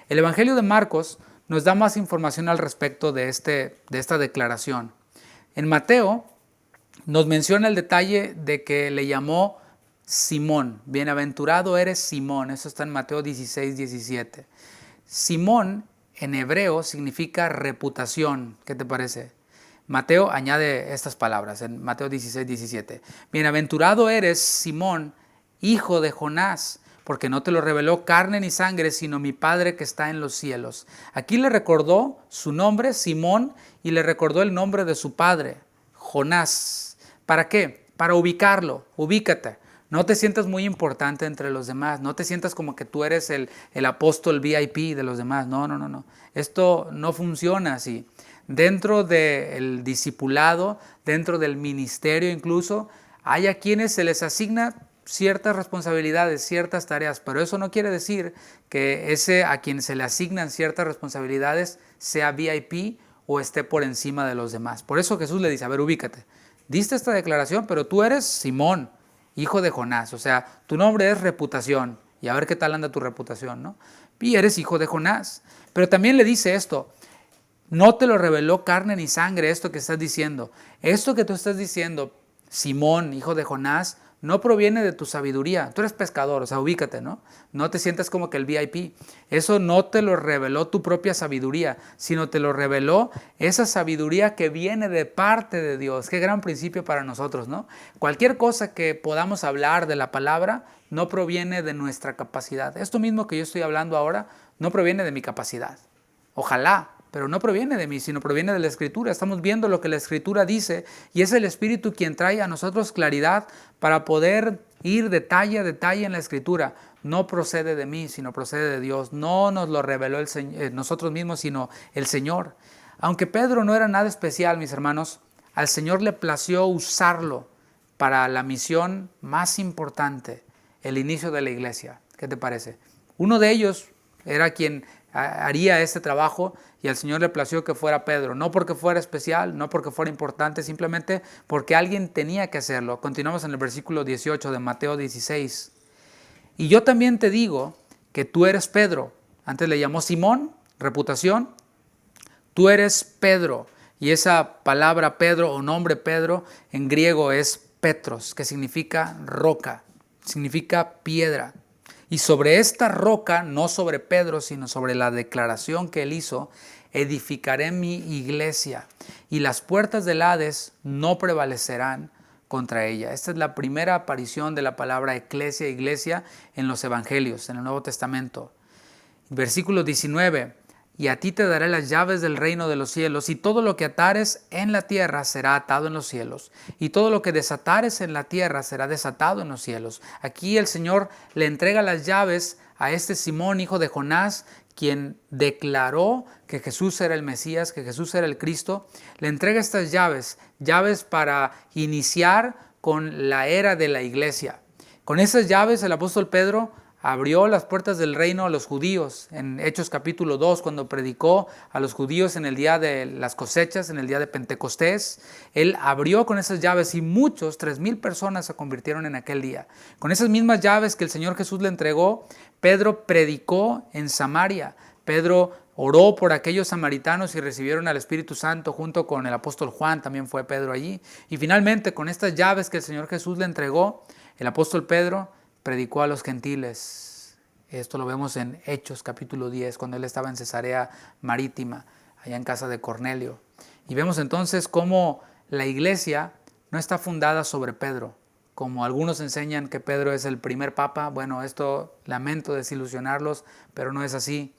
El Evangelio de Marcos nos da más información al respecto de esta declaración. En Mateo nos menciona el detalle de que le llamó Simón. Bienaventurado eres Simón. Eso está en Mateo 16, 17. Simón en hebreo significa reputación. ¿Qué te parece? Mateo añade estas palabras en Mateo 16, 17. Bienaventurado eres Simón, hijo de Jonás, porque no te lo reveló carne ni sangre, sino mi Padre que está en los cielos. Aquí le recordó su nombre, Simón, y le recordó el nombre de su padre, Jonás. ¿Para qué? Para ubicarlo. Ubícate. No te sientas muy importante entre los demás. No te sientas como que tú eres el apóstol VIP de los demás. No. Esto no funciona así. Dentro del discipulado, dentro del ministerio incluso, hay a quienes se les asigna ciertas responsabilidades, ciertas tareas, pero eso no quiere decir que ese a quien se le asignan ciertas responsabilidades sea VIP o esté por encima de los demás. Por eso Jesús le dice, a ver, ubícate. Diste esta declaración, pero tú eres Simón, hijo de Jonás. O sea, tu nombre es reputación. Y a ver qué tal anda tu reputación, ¿no? Y eres hijo de Jonás. Pero también le dice esto, no te lo reveló carne ni sangre esto que estás diciendo. Esto que tú estás diciendo, Simón, hijo de Jonás, no proviene de tu sabiduría. Tú eres pescador, o sea, ubícate, ¿no? No te sientas como que el VIP. Eso no te lo reveló tu propia sabiduría, sino te lo reveló esa sabiduría que viene de parte de Dios. Qué gran principio para nosotros, ¿no? Cualquier cosa que podamos hablar de la palabra no proviene de nuestra capacidad. Esto mismo que yo estoy hablando ahora no proviene de mi capacidad. Ojalá, pero no proviene de mí, sino proviene de la Escritura. Estamos viendo lo que la Escritura dice y es el Espíritu quien trae a nosotros claridad para poder ir detalle a detalle en la Escritura. No procede de mí, sino procede de Dios. No nos lo reveló nosotros mismos, sino el Señor. Aunque Pedro no era nada especial, mis hermanos, al Señor le plació usarlo para la misión más importante, el inicio de la iglesia. ¿Qué te parece? Uno de ellos era quien haría este trabajo y al Señor le plació que fuera Pedro, no porque fuera especial, no porque fuera importante, simplemente porque alguien tenía que hacerlo. Continuamos en el versículo 18 de Mateo 16. Y yo también te digo que tú eres Pedro. Antes le llamó Simón, reputación. Tú eres Pedro. Y esa palabra Pedro o nombre Pedro en griego es Petros, que significa roca, significa piedra. Y sobre esta roca, no sobre Pedro, sino sobre la declaración que él hizo, edificaré mi iglesia y las puertas del Hades no prevalecerán contra ella. Esta es la primera aparición de la palabra iglesia en los evangelios, en el Nuevo Testamento. Versículo 19. Y a ti te daré las llaves del reino de los cielos, y todo lo que atares en la tierra será atado en los cielos, y todo lo que desatares en la tierra será desatado en los cielos. Aquí el Señor le entrega las llaves a este Simón, hijo de Jonás, quien declaró que Jesús era el Mesías, que Jesús era el Cristo. Le entrega estas llaves para iniciar con la era de la iglesia. Con esas llaves el apóstol Pedro abrió las puertas del reino a los judíos en Hechos capítulo 2, cuando predicó a los judíos en el día de las cosechas, en el día de Pentecostés. Él abrió con esas llaves y muchos, 3,000 personas se convirtieron en aquel día. Con esas mismas llaves que el Señor Jesús le entregó, Pedro predicó en Samaria. Pedro oró por aquellos samaritanos y recibieron al Espíritu Santo junto con el apóstol Juan, también fue Pedro allí. Y finalmente, con estas llaves que el Señor Jesús le entregó, el apóstol Pedro predicó a los gentiles. Esto lo vemos en Hechos capítulo 10, cuando él estaba en Cesarea Marítima, allá en casa de Cornelio. Y vemos entonces cómo la iglesia no está fundada sobre Pedro, como algunos enseñan que Pedro es el primer papa. Bueno, esto lamento desilusionarlos, pero no es así.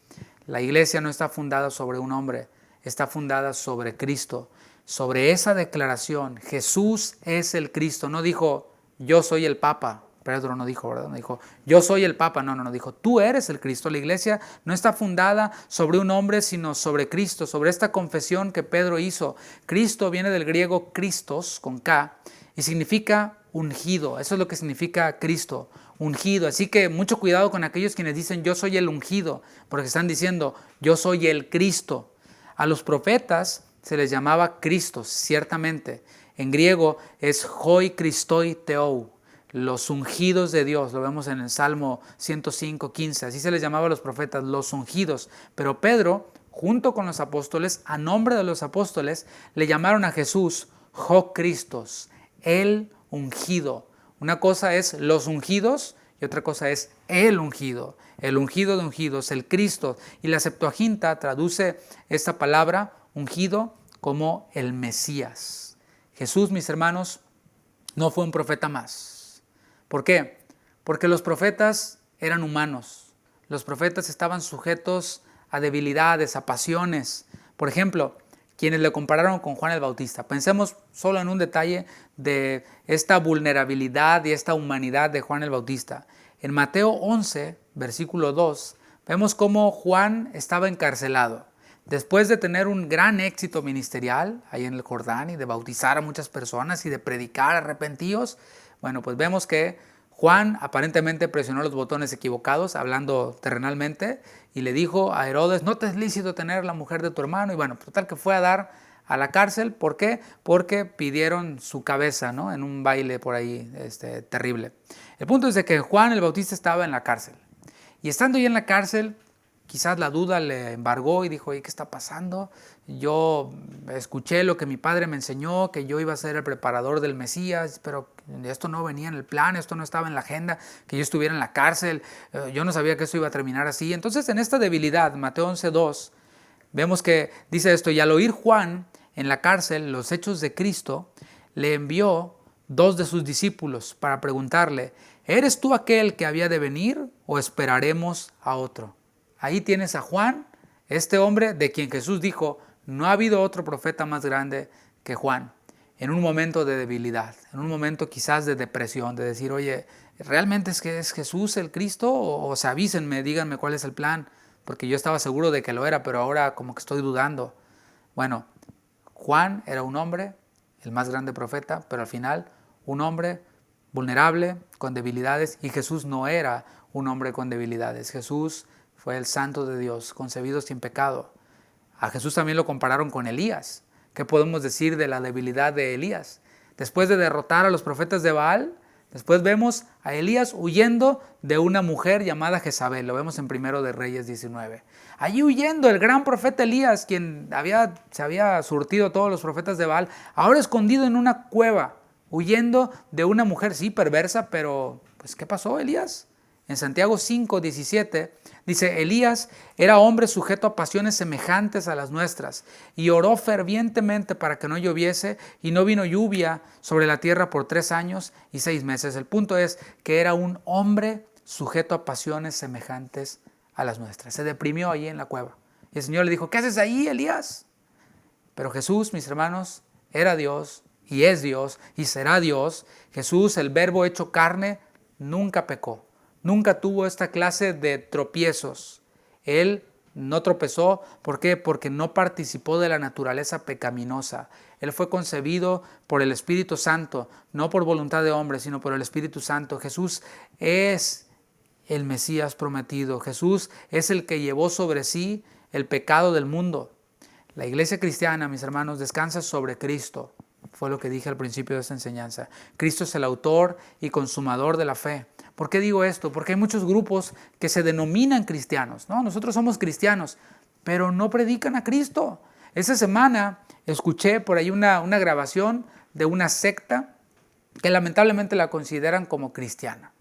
La iglesia no está fundada sobre un hombre, está fundada sobre Cristo. Sobre esa declaración, Jesús es el Cristo. No dijo, yo soy el papa, Pedro no dijo, ¿verdad? No dijo, yo soy el Papa. No, dijo, tú eres el Cristo. La iglesia no está fundada sobre un hombre, sino sobre Cristo, sobre esta confesión que Pedro hizo. Cristo viene del griego Christos, con K, y significa ungido. Eso es lo que significa Cristo, ungido. Así que mucho cuidado con aquellos quienes dicen, yo soy el ungido, porque están diciendo, yo soy el Cristo. A los profetas se les llamaba Cristos, ciertamente. En griego es hoi Christoi theou, los ungidos de Dios. Lo vemos en el Salmo 105:15. Así se les llamaba a los profetas, los ungidos. Pero Pedro, junto con los apóstoles, a nombre de los apóstoles, le llamaron a Jesús ho Christos, el ungido. Una cosa es los ungidos y otra cosa es el ungido de ungidos, el Cristo. Y la Septuaginta traduce esta palabra ungido como el Mesías. Jesús, mis hermanos, no fue un profeta más. ¿Por qué? Porque los profetas eran humanos. Los profetas estaban sujetos a debilidades, a pasiones. Por ejemplo, quienes le compararon con Juan el Bautista. Pensemos solo en un detalle de esta vulnerabilidad y esta humanidad de Juan el Bautista. En Mateo 11, versículo 2, vemos cómo Juan estaba encarcelado. Después de tener un gran éxito ministerial ahí en el Jordán y de bautizar a muchas personas y de predicar arrepentidos, bueno, pues vemos que Juan aparentemente presionó los botones equivocados, hablando terrenalmente, y le dijo a Herodes, no te es lícito tener la mujer de tu hermano. Y bueno, total que fue a dar a la cárcel. ¿Por qué? Porque pidieron su cabeza, ¿no? En un baile por ahí terrible. El punto es de que Juan el Bautista estaba en la cárcel. Y estando ahí en la cárcel, quizás la duda le embargó y dijo, ¿qué está pasando? Yo escuché lo que mi padre me enseñó, que yo iba a ser el preparador del Mesías, pero esto no venía en el plan, esto no estaba en la agenda, que yo estuviera en la cárcel, yo no sabía que esto iba a terminar así. Entonces, en esta debilidad, Mateo 11:2, vemos que dice esto, y al oír Juan en la cárcel los hechos de Cristo, le envió 2 de sus discípulos para preguntarle, ¿eres tú aquel que había de venir o esperaremos a otro? Ahí tienes a Juan, este hombre de quien Jesús dijo, no ha habido otro profeta más grande que Juan, en un momento de debilidad, en un momento quizás de depresión, de decir, oye, ¿realmente es que es Jesús el Cristo? O sea, avísenme, díganme cuál es el plan, porque yo estaba seguro de que lo era, pero ahora como que estoy dudando. Bueno, Juan era un hombre, el más grande profeta, pero al final un hombre vulnerable, con debilidades, y Jesús no era un hombre con debilidades. Jesús fue el santo de Dios, concebido sin pecado. A Jesús también lo compararon con Elías. ¿Qué podemos decir de la debilidad de Elías? Después de derrotar a los profetas de Baal, después vemos a Elías huyendo de una mujer llamada Jezabel. Lo vemos en 1 de Reyes 19. Allí huyendo el gran profeta Elías, quien se había surtido a todos los profetas de Baal, ahora escondido en una cueva, huyendo de una mujer, sí, perversa, pero pues ¿qué pasó, Elías? En Santiago 5:17 dice, Elías era hombre sujeto a pasiones semejantes a las nuestras y oró fervientemente para que no lloviese y no vino lluvia sobre la tierra por 3 años y 6 meses. El punto es que era un hombre sujeto a pasiones semejantes a las nuestras. Se deprimió allí en la cueva. Y el Señor le dijo, ¿qué haces ahí, Elías? Pero Jesús, mis hermanos, era Dios y es Dios y será Dios. Jesús, el verbo hecho carne, nunca pecó. Nunca tuvo esta clase de tropiezos. Él no tropezó. ¿Por qué? Porque no participó de la naturaleza pecaminosa. Él fue concebido por el Espíritu Santo, no por voluntad de hombre, sino por el Espíritu Santo. Jesús es el Mesías prometido. Jesús es el que llevó sobre sí el pecado del mundo. La iglesia cristiana, mis hermanos, descansa sobre Cristo. Fue lo que dije al principio de esta enseñanza. Cristo es el autor y consumador de la fe. ¿Por qué digo esto? Porque hay muchos grupos que se denominan cristianos. No, nosotros somos cristianos, pero no predican a Cristo. Esta semana escuché por ahí una grabación de una secta que lamentablemente la consideran como cristiana.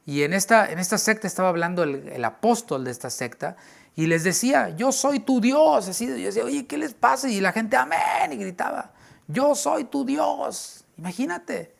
Y en esta secta estaba hablando el apóstol de esta secta y les decía, yo soy tu Dios. Así, yo decía, oye, ¿qué les pasa? Y la gente, amén, y gritaba, yo soy tu Dios. Imagínate.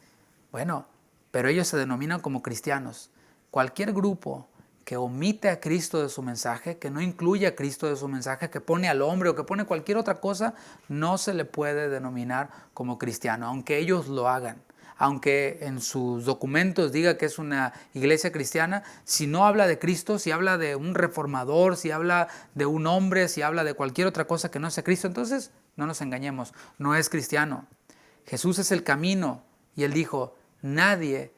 Bueno, pero ellos se denominan como cristianos. Cualquier grupo que omite a Cristo de su mensaje, que no incluye a Cristo de su mensaje, que pone al hombre o que pone cualquier otra cosa, no se le puede denominar como cristiano, aunque ellos lo hagan. aunque en sus documentos diga que es una iglesia cristiana, si no habla de Cristo, si habla de un reformador, si habla de un hombre, si habla de cualquier otra cosa que no sea Cristo, entonces no nos engañemos, no es cristiano. Jesús es el camino y Él dijo, nadie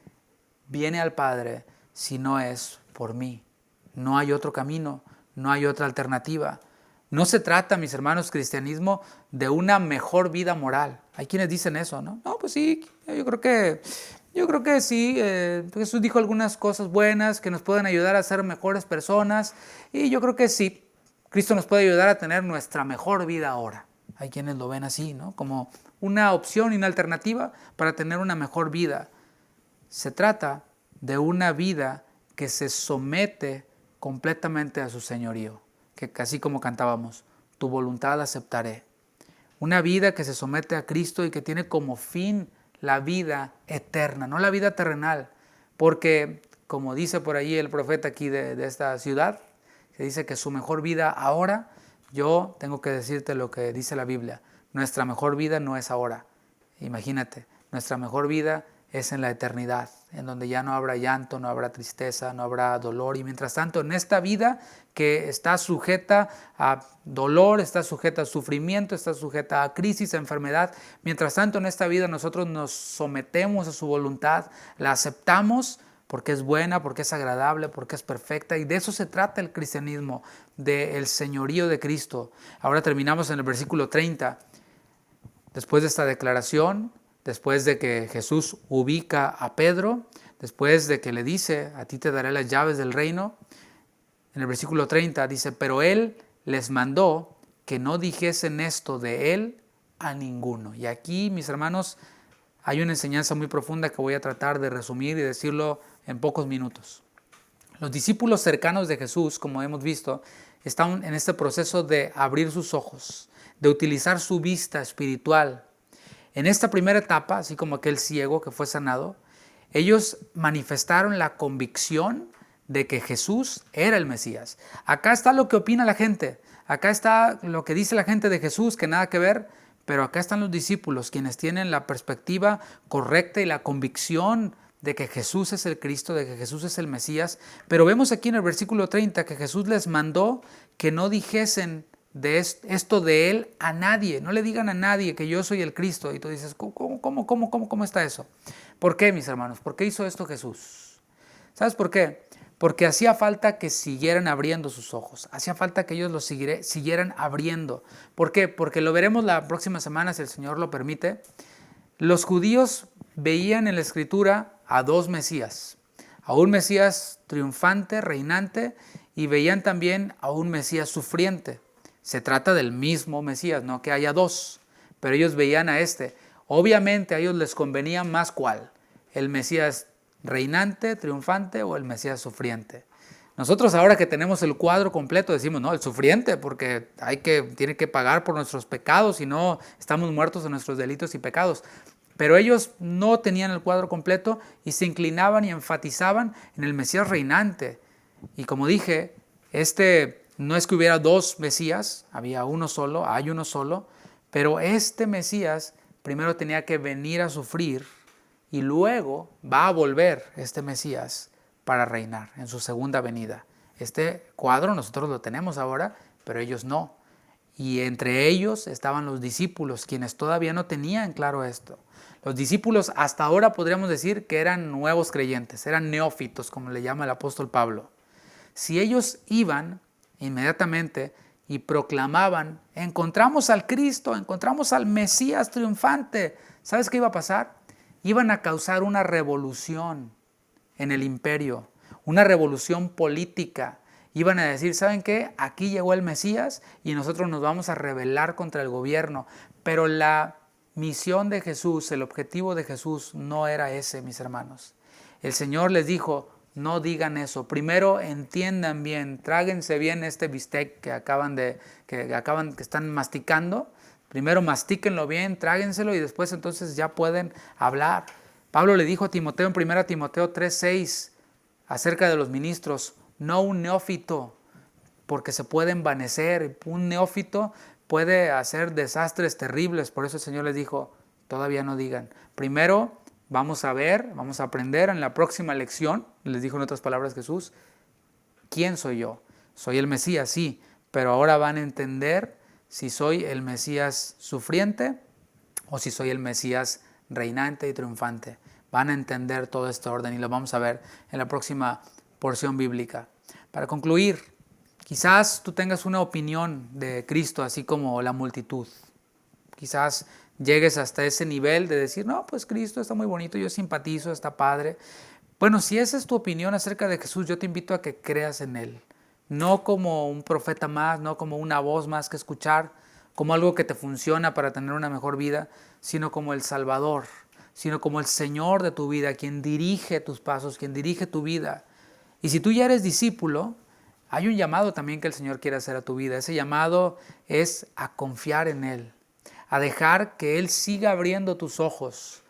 viene al Padre si no es por mí. No hay otro camino, no hay otra alternativa. No se trata, mis hermanos, cristianismo de una mejor vida moral. Hay quienes dicen eso, ¿no? No, pues sí, yo creo que sí. Jesús dijo algunas cosas buenas que nos pueden ayudar a ser mejores personas y yo creo que sí, Cristo nos puede ayudar a tener nuestra mejor vida ahora. Hay quienes lo ven así, ¿no? Como una opción y una alternativa para tener una mejor vida. Se trata de una vida que se somete completamente a su señorío, que así como cantábamos, tu voluntad aceptaré. Una vida que se somete a Cristo y que tiene como fin la vida eterna, no la vida terrenal, porque como dice por ahí el profeta aquí de esta ciudad, que dice que su mejor vida ahora, yo tengo que decirte lo que dice la Biblia, nuestra mejor vida no es ahora, imagínate, nuestra mejor vida es en la eternidad, en donde ya no habrá llanto, no habrá tristeza, no habrá dolor. Y mientras tanto, en esta vida que está sujeta a dolor, está sujeta a sufrimiento, está sujeta a crisis, a enfermedad, mientras tanto en esta vida nosotros nos sometemos a su voluntad, la aceptamos porque es buena, porque es agradable, porque es perfecta. Y de eso se trata el cristianismo, del señorío de Cristo. Ahora terminamos en el versículo 30. Después de esta declaración, después de que Jesús ubica a Pedro, después de que le dice, a ti te daré las llaves del reino, en el versículo 30 dice, pero Él les mandó que no dijesen esto de Él a ninguno. Y aquí, mis hermanos, hay una enseñanza muy profunda que voy a tratar de resumir y decirlo en pocos minutos. Los discípulos cercanos de Jesús, como hemos visto, están en este proceso de abrir sus ojos, de utilizar su vista espiritual. En esta primera etapa, así como aquel ciego que fue sanado, ellos manifestaron la convicción de que Jesús era el Mesías. Acá está lo que opina la gente, acá está lo que dice la gente de Jesús, que nada que ver, pero acá están los discípulos, quienes tienen la perspectiva correcta y la convicción de que Jesús es el Cristo, de que Jesús es el Mesías. Pero vemos aquí en el versículo 30 que Jesús les mandó que no dijesen de esto de Él a nadie. No le digan a nadie que yo soy el Cristo. Y tú dices, ¿cómo está eso? ¿Por qué, mis hermanos? ¿Por qué hizo esto Jesús? ¿Sabes por qué? Porque hacía falta que siguieran abriendo sus ojos. Hacía falta que ellos los siguieran abriendo. ¿Por qué? Porque lo veremos la próxima semana, si el Señor lo permite. Los judíos veían en la Escritura a dos Mesías. A un Mesías triunfante, reinante, y veían también a un Mesías sufriente. Se trata del mismo Mesías, no que haya dos, pero ellos veían a este. Obviamente a ellos les convenía más cuál, el Mesías reinante, triunfante o el Mesías sufriente. Nosotros ahora que tenemos el cuadro completo decimos, no, el sufriente, porque tiene que pagar por nuestros pecados y no estamos muertos de nuestros delitos y pecados. Pero ellos no tenían el cuadro completo y se inclinaban y enfatizaban en el Mesías reinante. Y como dije, no es que hubiera dos Mesías, había uno solo, hay uno solo, pero este Mesías primero tenía que venir a sufrir y luego va a volver este Mesías para reinar en su segunda venida. Este cuadro nosotros lo tenemos ahora, pero ellos no. Y entre ellos estaban los discípulos, quienes todavía no tenían claro esto. Los discípulos hasta ahora podríamos decir que eran nuevos creyentes, eran neófitos, como le llama el apóstol Pablo. Si ellos iban inmediatamente y proclamaban, encontramos al Cristo, encontramos al Mesías triunfante, ¿sabes qué iba a pasar? Iban a causar una revolución en el imperio, una revolución política. Iban a decir, ¿saben qué? Aquí llegó el Mesías y nosotros nos vamos a rebelar contra el gobierno. Pero la misión de Jesús, el objetivo de Jesús no era ese, mis hermanos. El Señor les dijo, no digan eso. Primero entiendan bien, tráguense bien este bistec que están masticando. Primero mastíquenlo bien, tráguenselo y después entonces ya pueden hablar. Pablo le dijo a Timoteo en 1 Timoteo 3:6 acerca de los ministros, no un neófito, porque se puede envanecer. Un neófito puede hacer desastres terribles. Por eso el Señor les dijo, todavía no digan. Primero, vamos a ver, vamos a aprender en la próxima lección, les dijo en otras palabras Jesús, ¿quién soy yo? Soy el Mesías, sí, pero ahora van a entender si soy el Mesías sufriente o si soy el Mesías reinante y triunfante. Van a entender todo este orden y lo vamos a ver en la próxima porción bíblica. Para concluir, quizás tú tengas una opinión de Cristo así como la multitud. Quizás llegues hasta ese nivel de decir, no, pues Cristo está muy bonito, yo simpatizo, está padre. Bueno, si esa es tu opinión acerca de Jesús, yo te invito a que creas en Él. No como un profeta más, no como una voz más que escuchar, como algo que te funciona para tener una mejor vida, sino como el Salvador, sino como el Señor de tu vida, quien dirige tus pasos, quien dirige tu vida. Y si tú ya eres discípulo, hay un llamado también que el Señor quiere hacer a tu vida. Ese llamado es a confiar en Él, a dejar que Él siga abriendo tus ojos.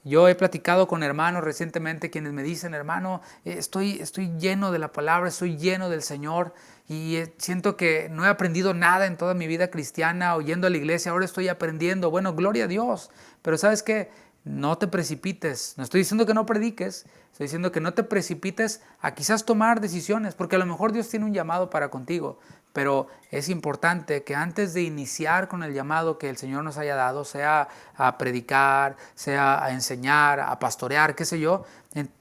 Yo he platicado con hermanos recientemente quienes me dicen, hermano, estoy lleno de la palabra, estoy lleno del Señor y siento que no he aprendido nada en toda mi vida cristiana o yendo a la iglesia, ahora estoy aprendiendo. Bueno, gloria a Dios, pero ¿sabes qué? No te precipites. No estoy diciendo que no prediques, estoy diciendo que no te precipites a quizás tomar decisiones, porque a lo mejor Dios tiene un llamado para contigo. Pero es importante que antes de iniciar con el llamado que el Señor nos haya dado, sea a predicar, sea a enseñar, a pastorear, qué sé yo,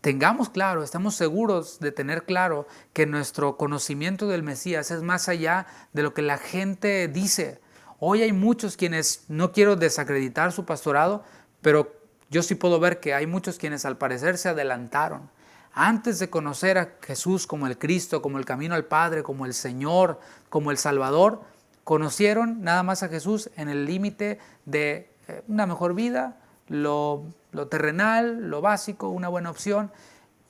tengamos claro, estamos seguros de tener claro que nuestro conocimiento del Mesías es más allá de lo que la gente dice. Hoy hay muchos quienes, no quiero desacreditar su pastorado, pero yo sí puedo ver que hay muchos quienes al parecer se adelantaron. Antes de conocer a Jesús como el Cristo, como el camino al Padre, como el Señor, como el Salvador, conocieron nada más a Jesús en el límite de una mejor vida, lo terrenal, lo básico, una buena opción.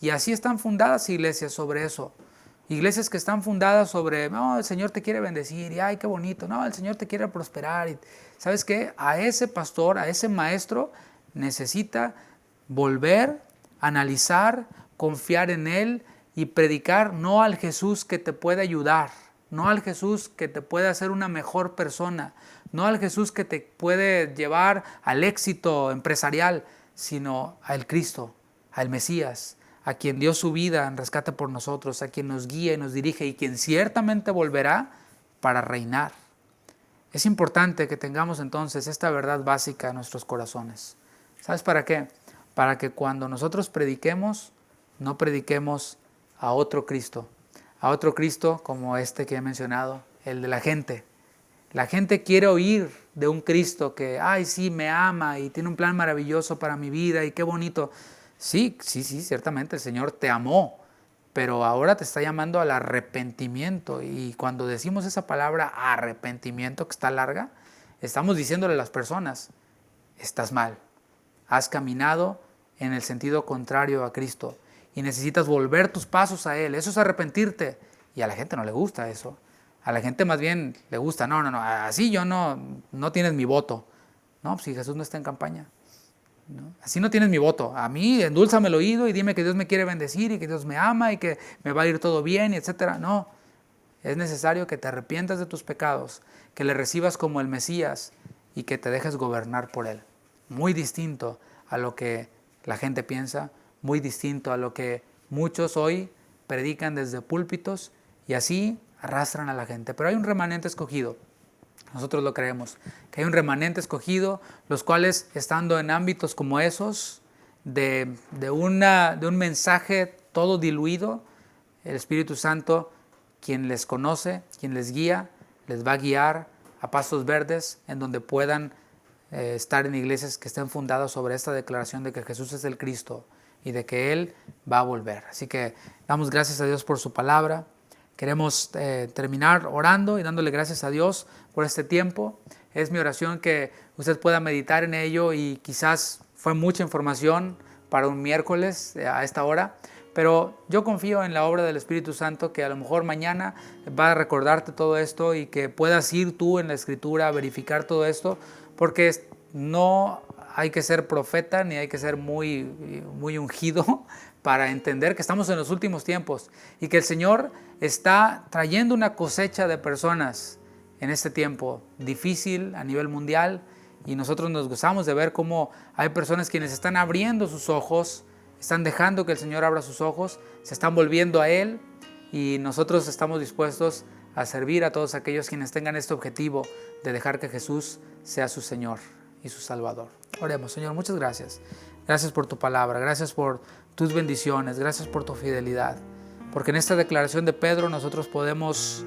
Y así están fundadas iglesias sobre eso. Iglesias que están fundadas sobre, no, el Señor te quiere bendecir, y ay, qué bonito, no, el Señor te quiere prosperar. Y, ¿sabes qué? A ese pastor, a ese maestro, necesita volver, analizar, confiar en Él y predicar no al Jesús que te puede ayudar, no al Jesús que te puede hacer una mejor persona, no al Jesús que te puede llevar al éxito empresarial, sino al Cristo, al Mesías, a quien dio su vida en rescate por nosotros, a quien nos guía y nos dirige y quien ciertamente volverá para reinar. Es importante que tengamos entonces esta verdad básica en nuestros corazones. ¿Sabes para qué? Para que cuando nosotros prediquemos, no prediquemos a otro Cristo como este que he mencionado, el de la gente. La gente quiere oír de un Cristo que, ay, sí, me ama y tiene un plan maravilloso para mi vida y qué bonito. Sí, ciertamente el Señor te amó, pero ahora te está llamando al arrepentimiento. Y cuando decimos esa palabra arrepentimiento, que está larga, estamos diciéndole a las personas, estás mal, has caminado en el sentido contrario a Cristo y necesitas volver tus pasos a Él. Eso es arrepentirte. Y a la gente no le gusta eso. A la gente más bien le gusta, no, así yo no tienes mi voto. No, pues si Jesús no está en campaña. ¿No? Así no tienes mi voto. A mí endúlzame el oído y dime que Dios me quiere bendecir y que Dios me ama y que me va a ir todo bien, etc. No, es necesario que te arrepientas de tus pecados, que le recibas como el Mesías y que te dejes gobernar por Él. Muy distinto a lo que la gente piensa, muy distinto a lo que muchos hoy predican desde púlpitos y así arrastran a la gente. Pero hay un remanente escogido. Nosotros lo creemos, que hay un remanente escogido, los cuales estando en ámbitos como esos, de un mensaje todo diluido, el Espíritu Santo, quien les conoce, quien les guía, les va a guiar a pasos verdes en donde puedan estar en iglesias que estén fundadas sobre esta declaración de que Jesús es el Cristo y de que Él va a volver. Así que damos gracias a Dios por su palabra. Queremos terminar orando y dándole gracias a Dios por este tiempo. Es mi oración que usted pueda meditar en ello y quizás fue mucha información para un miércoles a esta hora, pero yo confío en la obra del Espíritu Santo que a lo mejor mañana va a recordarte todo esto y que puedas ir tú en la Escritura a verificar todo esto, porque no hay que ser profeta ni hay que ser muy ungido para entender que estamos en los últimos tiempos y que el Señor está trayendo una cosecha de personas en este tiempo difícil a nivel mundial Y nosotros nos gozamos de ver cómo hay personas quienes están abriendo sus ojos, están dejando que el Señor abra sus ojos, se están volviendo a Él, y nosotros estamos dispuestos a servir a todos aquellos quienes tengan este objetivo de dejar que Jesús sea su Señor y su Salvador. Oremos. Señor, muchas gracias. Gracias por tu palabra, gracias por tus bendiciones, gracias por tu fidelidad. Porque en esta declaración de Pedro nosotros podemos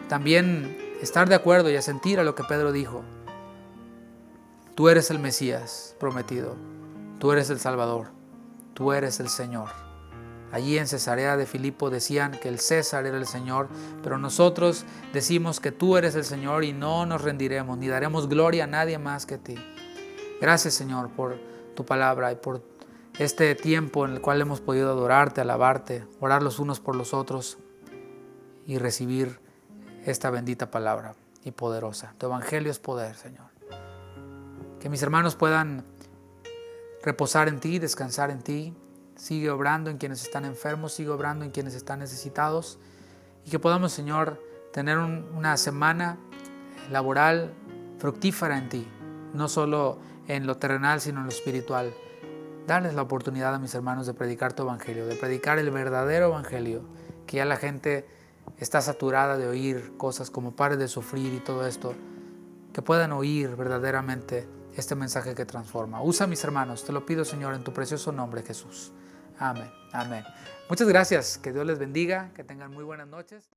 también estar de acuerdo y asentir a lo que Pedro dijo. Tú eres el Mesías prometido, tú eres el Salvador, tú eres el Señor. Allí en Cesarea de Filipo decían que el César era el Señor, pero nosotros decimos que tú eres el Señor y no nos rendiremos ni daremos gloria a nadie más que a ti. Gracias, Señor, por tu palabra y por este tiempo en el cual hemos podido adorarte, alabarte, orar los unos por los otros y recibir esta bendita palabra y poderosa. Tu evangelio es poder, Señor. Que mis hermanos puedan reposar en ti, descansar en ti. Sigue obrando en quienes están enfermos, sigue obrando en quienes están necesitados, y que podamos, Señor, tener una semana laboral fructífera en ti, no solo en lo terrenal, sino en lo espiritual. Darles la oportunidad a mis hermanos de predicar tu evangelio, de predicar el verdadero evangelio, que ya la gente está saturada de oír cosas como pare de sufrir y todo esto, que puedan oír verdaderamente este mensaje que transforma. Usa a mis hermanos, te lo pido, Señor, en tu precioso nombre, Jesús. Amén, amén. Muchas gracias, que Dios les bendiga, que tengan muy buenas noches.